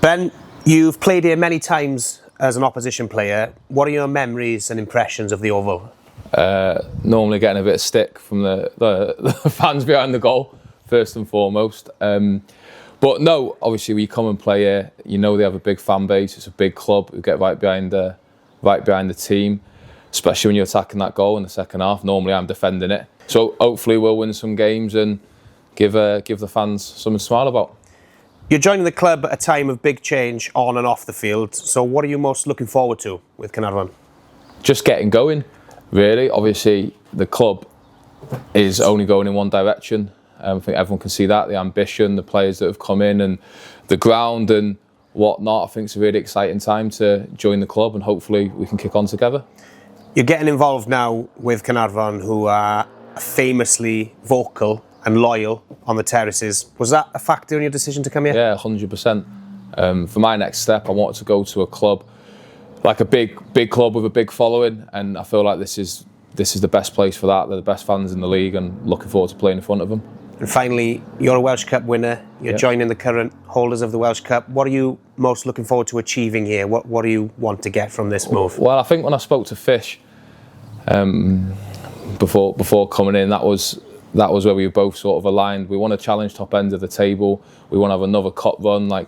Ben, you've played here many times as an opposition player. What are your memories and impressions of the Oval? Normally getting a bit of stick from the fans behind the goal, first and foremost. But no, obviously when you come and play here, you know they have a big fan base. It's a big club. You get right behind the team, especially when you're attacking that goal in the second half. Normally I'm defending it. So hopefully we'll win some games and give the fans something to smile about. You're joining the club at a time of big change on and off the field. So what are you most looking forward to with Caernarfon? Just getting going, really. Obviously the club is only going in one direction. I think everyone can see that, the ambition, the players that have come in and the ground and whatnot. I think it's a really exciting time to join the club and hopefully we can kick on together. You're getting involved now with Caernarfon, who are famously vocal and loyal on the terraces. Was that a factor in your decision to come here? Yeah, 100%. For my next step, I wanted to go to a club, like a big club with a big following, and I feel like this is the best place for that. They're the best fans in the league and looking forward to playing in front of them. And finally, you're a Welsh Cup winner. You're joining the current holders of the Welsh Cup. What are you most looking forward to achieving here? What do you want to get from this move? Well, I think when I spoke to Fish before coming in, that was where we were both sort of aligned. We want to challenge top end of the table. We want to have another cup run. Like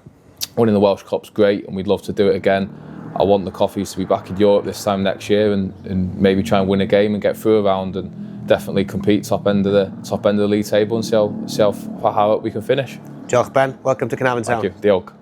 winning the Welsh Cup's great, and we'd love to do it again. I want the COFIS to be back in Europe this time next year, and maybe try and win a game and get through a round, and definitely compete top end of the league table and see how we can finish. Diolch Ben, welcome to Caernarfon Town. Thank you, diolch.